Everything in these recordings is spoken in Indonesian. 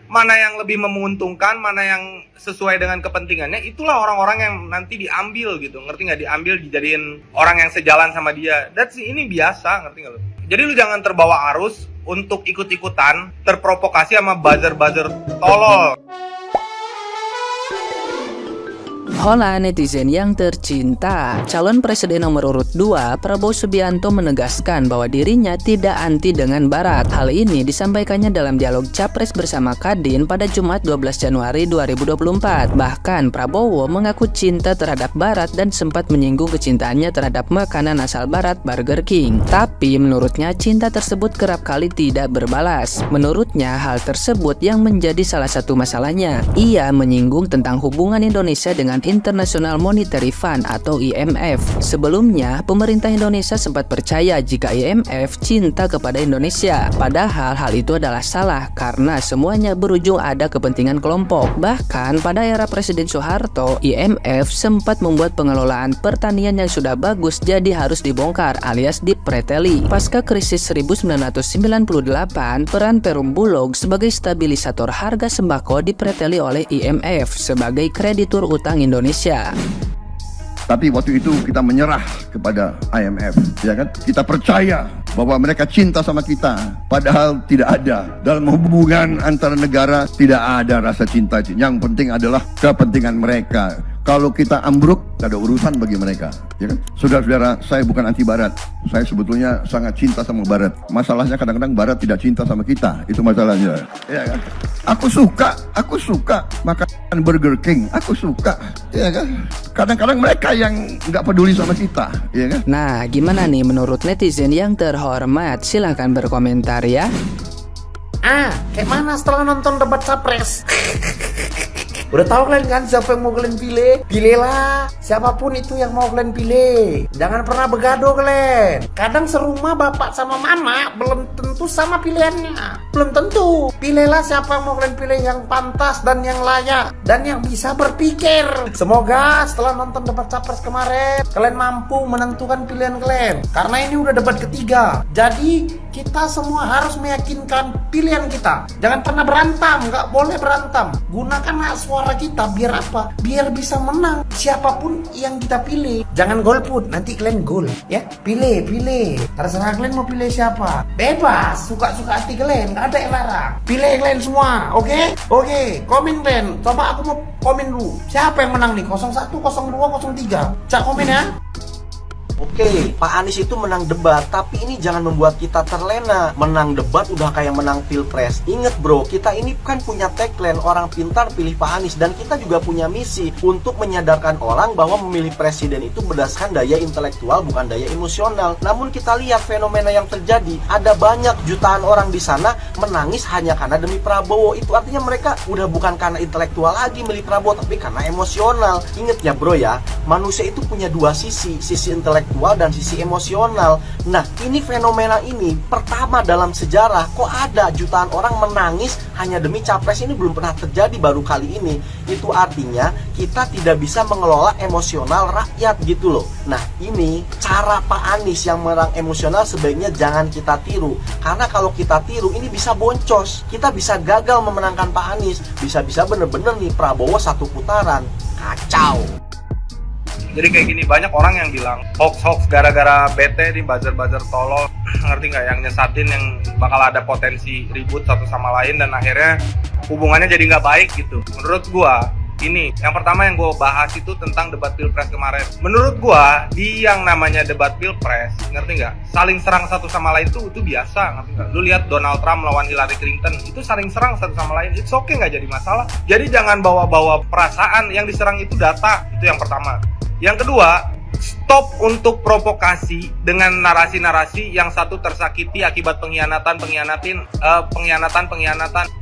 mana yang lebih menguntungkan, mana yang sesuai dengan kepentingannya, itulah orang-orang yang nanti diambil gitu, ngerti nggak? Diambil dijadiin orang yang sejalan sama dia. Ini biasa, ngerti nggak lo? Jadi lu jangan terbawa arus untuk ikut-ikutan terprovokasi sama buzzer-buzzer tolol. Hola netizen yang tercinta, calon presiden nomor urut 2 Prabowo Subianto menegaskan bahwa dirinya tidak anti dengan Barat. Hal ini disampaikannya dalam dialog Capres bersama Kadin pada Jumat 12 Januari 2024. Bahkan Prabowo mengaku cinta terhadap Barat dan sempat menyinggung kecintaannya terhadap makanan asal Barat, Burger King. Tapi menurutnya cinta tersebut kerap kali tidak berbalas. Menurutnya hal tersebut yang menjadi salah satu masalahnya. Ia menyinggung tentang hubungan Indonesia dengan International Monetary Fund atau IMF. Sebelumnya, pemerintah Indonesia sempat percaya jika IMF cinta kepada Indonesia. Padahal hal itu adalah salah karena semuanya berujung ada kepentingan kelompok. Bahkan pada era Presiden Soeharto, IMF sempat membuat pengelolaan pertanian yang sudah bagus jadi harus dibongkar alias dipreteli. Pasca krisis 1998, peran Perum Bulog sebagai stabilisator harga sembako dipreteli oleh IMF sebagai kreditur utang Indonesia. Tapi waktu itu kita menyerah kepada IMF, ya kan? Kita percaya bahwa mereka cinta sama kita, padahal tidak ada. Dalam hubungan antara negara tidak ada rasa cinta. Yang penting adalah kepentingan mereka. Kalau kita ambruk, tidak ada urusan bagi mereka, ya kan? Saudara-saudara, saya bukan anti Barat. Saya sebetulnya sangat cinta sama Barat. Masalahnya kadang-kadang Barat tidak cinta sama kita. Itu masalahnya, ya kan? Aku suka makan Burger King. Aku suka, ya kan? Kadang-kadang mereka yang nggak peduli sama kita, ya kan? Nah, gimana nih menurut netizen yang terhormat? Silahkan berkomentar ya. Kayak mana setelah nonton debat capres? Udah tahu kalian kan siapa yang mau kalian pilih? Pilihlah siapapun itu yang mau kalian pilih. Jangan pernah begaduh kalian. Kadang serumah bapak sama mama belum tentu sama pilihannya. Belum tentu. Pilihlah siapa yang mau kalian pilih yang pantas dan yang layak dan yang bisa berpikir. Semoga setelah nonton debat capres kemarin kalian mampu menentukan pilihan kalian. Karena ini udah debat ketiga. Jadi kita semua harus meyakinkan pilihan kita. Jangan pernah berantem, nggak boleh berantem. Gunakan hak suara kita biar apa? Biar bisa menang siapapun yang kita pilih. Jangan golput, nanti kalian gol ya. Pilih. Terserah kalian mau pilih siapa. Bebas, suka-suka hati kalian, nggak ada yang larang. Pilih kalian semua, oke? Oke, komen kalian. Coba aku mau komen dulu. Siapa yang menang nih? 01, 02, 03. Cak komen ya. Oke, Pak Anies itu menang debat, tapi ini jangan membuat kita terlena. Menang debat udah kayak menang pilpres. Ingat bro, kita ini kan punya tagline orang pintar pilih Pak Anies. Dan kita juga punya misi untuk menyadarkan orang bahwa memilih presiden itu berdasarkan daya intelektual, bukan daya emosional. Namun kita lihat fenomena yang terjadi. Ada banyak jutaan orang di sana menangis hanya karena demi Prabowo. Itu artinya mereka udah bukan karena intelektual lagi milih Prabowo, tapi karena emosional. Ingat ya bro ya, manusia itu punya dua sisi intelektual dan sisi emosional. Nah, ini fenomena ini pertama dalam sejarah. Kok ada jutaan orang menangis hanya demi capres? Ini belum pernah terjadi, baru kali ini. Itu artinya kita tidak bisa mengelola emosional rakyat gitu loh. Nah, ini cara Pak Anies yang merang emosional sebaiknya jangan kita tiru. Karena kalau kita tiru ini bisa boncos. Kita bisa gagal memenangkan Pak Anies. Bisa-bisa bener-bener nih Prabowo satu putaran. Kacau. Jadi kayak gini, banyak orang yang bilang hoax gara-gara bete nih buzzer-buzzer tolol, ngerti nggak, yang nyesatin yang bakal ada potensi ribut satu sama lain dan akhirnya hubungannya jadi nggak baik gitu. Menurut gua ini, yang pertama yang gua bahas itu tentang debat pilpres kemarin. Menurut gua di yang namanya debat pilpres, ngerti nggak, saling serang satu sama lain itu biasa, ngerti nggak? Lu lihat Donald Trump lawan Hillary Clinton, itu saling serang satu sama lain, it's okay, nggak jadi masalah. Jadi jangan bawa-bawa perasaan, yang diserang itu data, itu yang pertama. Yang kedua, stop untuk provokasi dengan narasi-narasi yang satu tersakiti akibat pengkhianatan.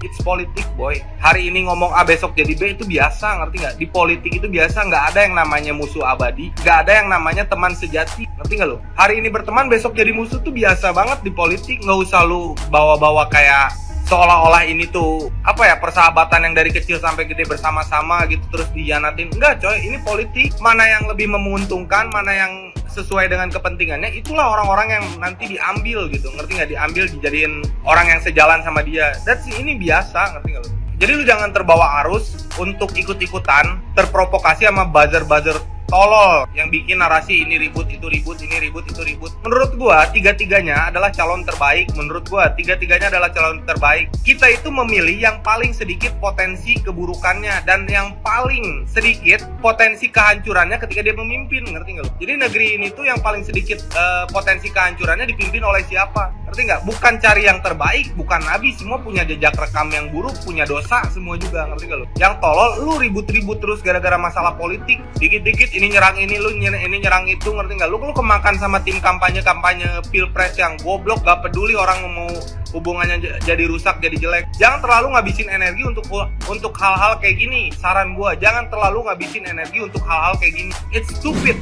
It's politik boy. Hari ini ngomong A besok jadi B itu biasa, ngerti nggak? Di politik itu biasa, nggak ada yang namanya musuh abadi, nggak ada yang namanya teman sejati, ngerti nggak lo? Hari ini berteman besok jadi musuh tuh biasa banget di politik. Nggak usah lu bawa-bawa kayak seolah-olah ini tuh apa ya, persahabatan yang dari kecil sampai gede bersama-sama gitu terus dihianatin. Enggak coy, ini politik. Mana yang lebih menguntungkan, mana yang sesuai dengan kepentingannya, itulah orang-orang yang nanti diambil gitu, ngerti nggak? Diambil dijadiin orang yang sejalan sama dia. Ini biasa, ngerti nggak lo? Jadi lu jangan terbawa arus untuk ikut-ikutan terprovokasi sama buzzer-buzzer tolol yang bikin narasi ini ribut, itu ribut, ini ribut, itu ribut. Menurut gua, tiga-tiganya adalah calon terbaik. Menurut gua, tiga-tiganya adalah calon terbaik. Kita itu memilih yang paling sedikit potensi keburukannya dan yang paling sedikit potensi kehancurannya ketika dia memimpin, ngerti nggak lu? Jadi negeri ini tuh yang paling sedikit potensi kehancurannya dipimpin oleh siapa? Ngerti nggak? Bukan cari yang terbaik, bukan nabi, semua punya jejak rekam yang buruk, punya dosa semua juga, ngerti nggak lu? Yang tolol, lu ribut-ribut terus gara-gara masalah politik, dikit-dikit ini nyerang ini, lu ini nyerang itu, ngerti nggak? Lu kemakan sama tim kampanye pilpres yang goblok, gak peduli orang mau hubungannya jadi rusak, jadi jelek. Jangan terlalu ngabisin energi untuk hal-hal kayak gini. Saran gua, jangan terlalu ngabisin energi untuk hal-hal kayak gini. It's stupid.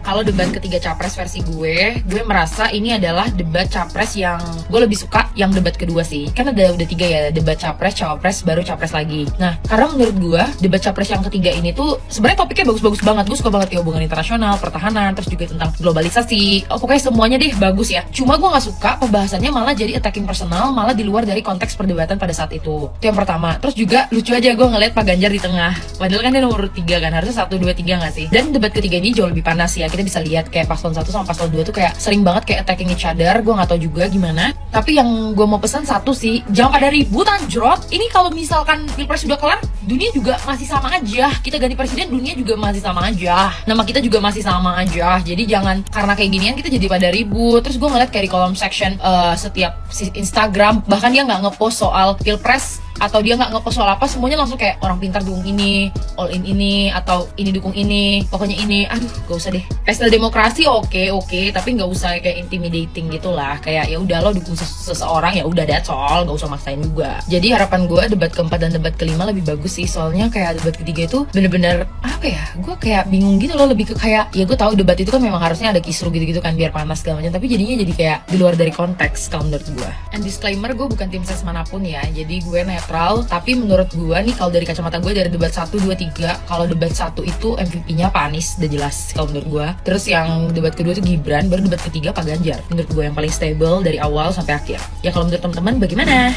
Kalau debat ketiga capres versi gue merasa ini adalah debat capres yang gue lebih suka yang debat kedua sih. Kan udah 3 ya, debat capres, cawapres, baru capres lagi. Nah, karena menurut gue debat capres yang ketiga ini tuh sebenarnya topiknya bagus-bagus banget. Gue suka banget ya hubungan internasional, pertahanan, terus juga tentang globalisasi. Oh, pokoknya semuanya deh bagus ya. Cuma gue gak suka pembahasannya malah jadi attacking personal, malah di luar dari konteks perdebatan pada saat itu. Itu yang pertama. Terus juga lucu aja gue ngeliat Pak Ganjar di tengah. Padahal kan dia nomor 3 kan, harusnya 1, 2, 3 gak sih? Dan debat ketiga ini jauh lebih panas ya. Kita bisa lihat kayak paslon 1 sama paslon 2 tuh kayak sering banget kayak attacking each other. Gue gak tahu juga gimana. Tapi yang gue mau pesan satu sih, jangan pada ribut anjrot. Ini kalau misalkan pilpres sudah kelar, dunia juga masih sama aja. Kita ganti presiden, dunia juga masih sama aja. Nama kita juga masih sama aja. Jadi jangan karena kayak ginian kita jadi pada ribut. Terus gue ngeliat kayak di kolom section setiap Instagram, bahkan dia nggak ngepost soal pilpres atau dia nggak ngepost soal apa, semuanya langsung kayak orang pintar dukung ini, all in ini, atau ini dukung ini, pokoknya ini. Aduh, gak usah deh. Pesta demokrasi oke, tapi nggak usah kayak intimidating gitulah. Kayak ya udah lo dukung seseorang, ya udah that's all, nggak usah maksain juga. Jadi harapan gue debat keempat dan debat kelima lebih bagus sih, soalnya kayak debat ketiga itu bener-bener apa ya? Gue kayak bingung gitu loh, lebih ke kayak ya gue tahu debat itu kan memang harusnya ada kisru gitu-gitu kan biar panas segala macam, tapi jadinya jadi kayak di luar dari konteks kalau menurut gue. And disclaimer, gue bukan tim ses manapun ya, jadi gue netral. Tapi menurut gue nih kalau dari kacamata gue dari debat 1, 2, 3, kalau debat 1 itu MVP-nya Pak Anies, udah jelas kalau menurut gue. Terus yang debat kedua itu Gibran, baru debat ketiga Pak Ganjar. Menurut gue yang paling stable dari awal sampai akhir. Ya kalau menurut teman-teman bagaimana?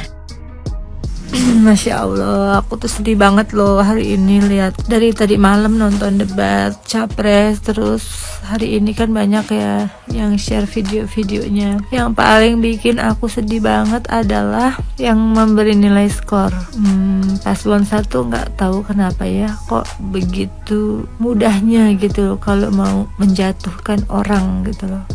Masya Allah, aku tuh sedih banget loh hari ini lihat dari tadi malam nonton debat capres, terus hari ini kan banyak ya yang share video-videonya. Yang paling bikin aku sedih banget adalah yang memberi nilai skor. Paslon 1 nggak tahu kenapa ya kok begitu mudahnya gitu loh kalau mau menjatuhkan orang gitu loh.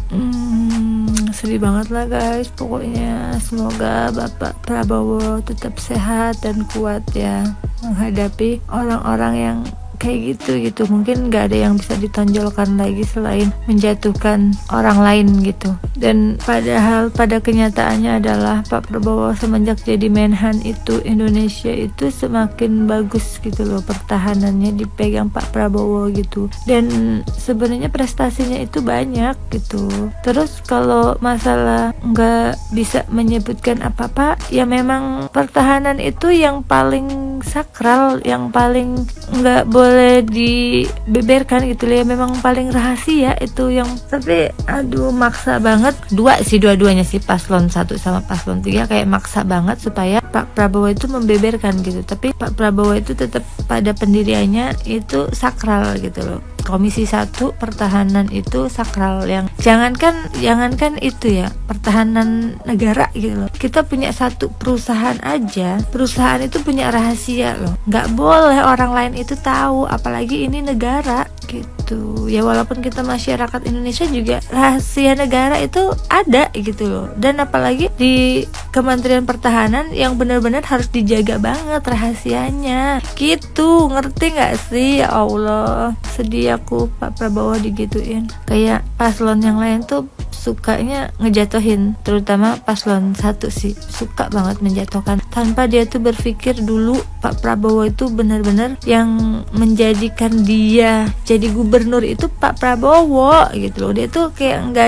Sedih banget lah guys, pokoknya semoga Bapak Prabowo tetap sehat dan kuat ya menghadapi orang-orang yang kayak gitu. Mungkin nggak ada yang bisa ditonjolkan lagi selain menjatuhkan orang lain gitu. Dan padahal pada kenyataannya adalah Pak Prabowo semenjak jadi Menhan itu Indonesia itu semakin bagus gitu loh, pertahanannya dipegang Pak Prabowo gitu. Dan sebenarnya prestasinya itu banyak gitu. Terus kalau masalah nggak bisa menyebutkan apa-apa, ya memang pertahanan itu yang paling sakral, yang paling nggak boleh dibeberkan gitu ya, memang paling rahasia itu yang. Tapi aduh maksa banget, dua-duanya sih, paslon 1 sama paslon 3 kayak maksa banget supaya Pak Prabowo itu membeberkan gitu. Tapi Pak Prabowo itu tetap pada pendiriannya itu sakral gitu loh. Komisi 1 pertahanan itu sakral, yang jangankan itu ya, pertahanan negara gitu loh. Kita punya satu perusahaan aja, perusahaan itu punya rahasia loh, nggak boleh orang lain itu tahu, apalagi ini negara gitu ya. Walaupun kita masyarakat Indonesia juga rahasia negara itu ada gitu loh, dan apalagi di Kementerian Pertahanan yang benar-benar harus dijaga banget rahasianya gitu, ngerti nggak sih? Ya Allah, sedih aku Pak Prabowo digituin. Kayak paslon yang lain tuh sukanya ngejatuhin, terutama paslon 1 sih suka banget menjatuhkan tanpa dia tuh berpikir dulu Pak Prabowo itu benar-benar yang menjadikan dia jadi gubernur itu Pak Prabowo gitu loh. Dia tuh kayak nggak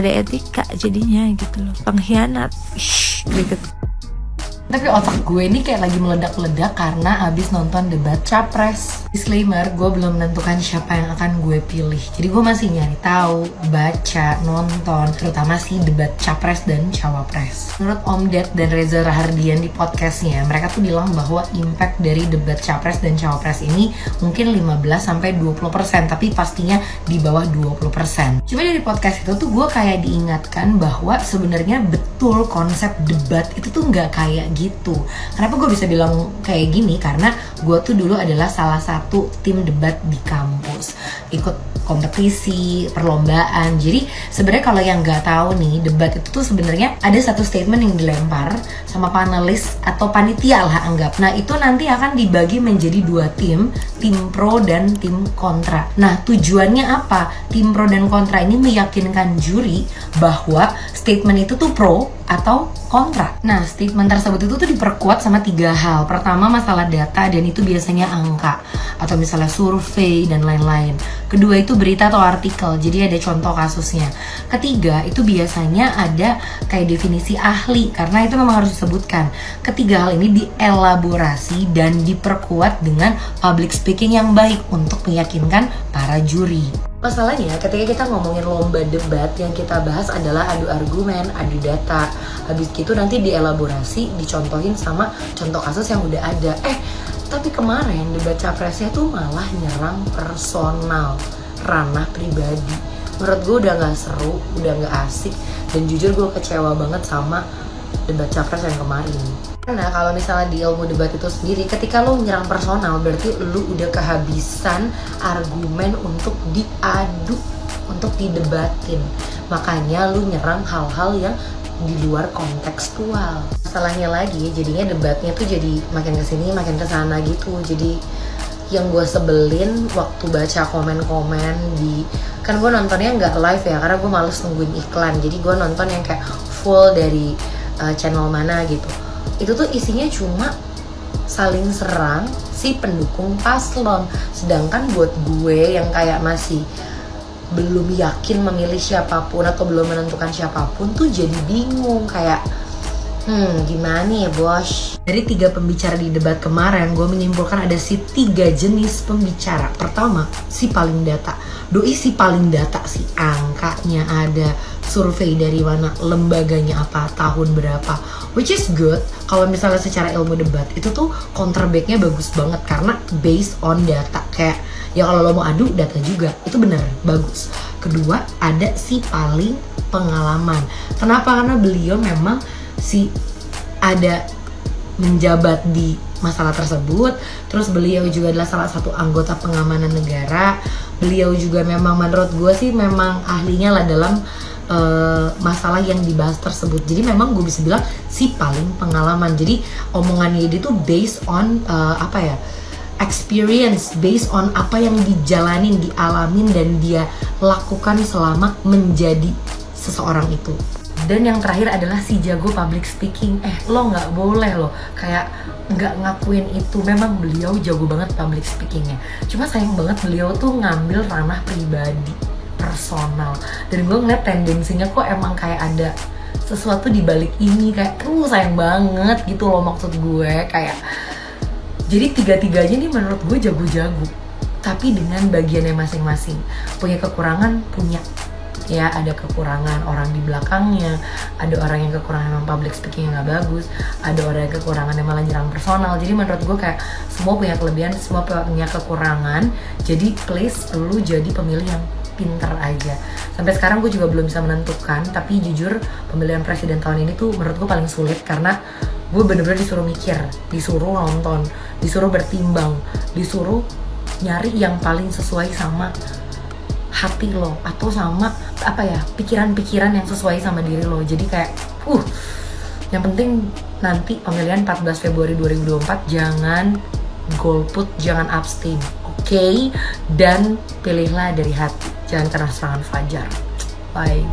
ada etika jadinya gitu loh, pengkhianat gitu. Tapi otak gue ini kayak lagi meledak-ledak karena abis nonton debat capres. Disclaimer, gue belum menentukan siapa yang akan gue pilih. Jadi gue masih nyari tahu, baca, nonton, terutama sih debat capres dan cawapres. Menurut Om Ded dan Reza Rahardian di podcastnya, mereka tuh bilang bahwa impact dari debat capres dan cawapres ini mungkin 15-20%, tapi pastinya di bawah 20%. Cuma dari podcast itu tuh gue kayak diingatkan bahwa sebenarnya betul konsep debat itu tuh nggak kayak gitu. Kenapa gue bisa bilang kayak gini? Karena gue tuh dulu adalah salah satu tim debat di kampus, ikut kompetisi, perlombaan. Jadi sebenarnya kalau yang nggak tahu nih, debat itu tuh sebenarnya ada satu statement yang dilempar sama panelis atau panitia lah anggap. Nah itu nanti akan dibagi menjadi 2 tim pro dan tim kontra. Nah tujuannya apa? Tim pro dan kontra ini meyakinkan juri bahwa statement itu tuh pro atau kontra. Nah, statement tersebut itu tuh diperkuat sama 3 hal. Pertama, masalah data, dan itu biasanya angka atau misalnya survei dan lain-lain. Kedua, itu berita atau artikel, jadi ada contoh kasusnya. Ketiga, itu biasanya ada kayak definisi ahli, karena itu memang harus disebutkan. Ketiga hal ini dielaborasi dan diperkuat dengan public speaking yang baik untuk meyakinkan para juri. Masalahnya ketika kita ngomongin lomba debat, yang kita bahas adalah adu argumen, adu data. Habis itu nanti dielaborasi, dicontohin sama contoh kasus yang udah ada. Tapi kemarin debat capresnya tuh malah nyerang personal, ranah pribadi. Menurut gue udah gak seru, udah gak asik. Dan jujur gue kecewa banget sama debat capres yang kemarin. Karena kalau misalnya di ilmu debat itu sendiri, ketika lo nyerang personal berarti lo udah kehabisan argumen untuk diadu, untuk didebatin. Makanya lo nyerang hal-hal yang di luar kontekstual. Masalahnya lagi, jadinya debatnya tuh jadi makin kesini makin kesana gitu. Jadi yang gue sebelin waktu baca komen-komen kan gue nontonnya nggak live ya, karena gue males nungguin iklan. Jadi gue nonton yang kayak full dari channel mana gitu. Itu tuh isinya cuma saling serang si pendukung paslon. Sedangkan buat gue yang kayak masih belum yakin memilih siapapun atau belum menentukan siapapun tuh jadi bingung kayak gimana nih ya bos. Dari 3 pembicara di debat kemarin, gue menyimpulkan ada 3 jenis pembicara. Pertama, si paling data. Doi si paling data, si angkanya ada, survei dari mana, lembaganya apa, tahun berapa. Which is good. Kalau misalnya secara ilmu debat itu tuh counterbacknya bagus banget karena based on data. Kayak ya kalau lo mau adu data juga, itu bener, bagus. Kedua, ada si paling pengalaman. Kenapa? Karena beliau memang ada menjabat di masalah tersebut. Terus beliau juga adalah salah satu anggota pengamanan negara. Beliau juga memang menurut gue sih memang ahlinya lah dalam masalah yang dibahas tersebut. Jadi memang gue bisa bilang si paling pengalaman. Jadi omongannya dia tuh based on experience, based on apa yang dijalanin, dialamin dan dia lakukan selama menjadi seseorang itu. Dan yang terakhir adalah si jago public speaking. Lo nggak boleh lo kayak nggak ngakuin itu. Memang beliau jago banget public speakingnya. Cuma sayang banget beliau tuh ngambil ranah pribadi, personal. Dan gue ngeliat tendensinya kok emang kayak ada sesuatu di balik ini. Kayak sayang banget gitu loh maksud gue. Kayak jadi 3-3-nya nih menurut gue jago-jago, tapi dengan bagiannya masing-masing. Punya kekurangan, punya. Ya ada kekurangan orang di belakangnya, ada orang yang kekurangan memang public speaking yang gak bagus, ada orang yang kekurangan yang malah nyerang personal. Jadi menurut gue kayak semua punya kelebihan, semua punya kekurangan. Jadi please lu jadi pemilih yang pinter aja. Sampai sekarang gue juga belum bisa menentukan, tapi jujur pemilihan presiden tahun ini tuh menurut gue paling sulit karena gue bener-bener disuruh mikir, disuruh nonton, disuruh bertimbang, disuruh nyari yang paling sesuai sama hati lo atau sama pikiran-pikiran yang sesuai sama diri lo. Jadi kayak yang penting nanti pemilihan 14 Februari 2024 jangan golput, jangan abstain, oke? Dan pilihlah dari hati, jangan kena serangan fajar. Bye.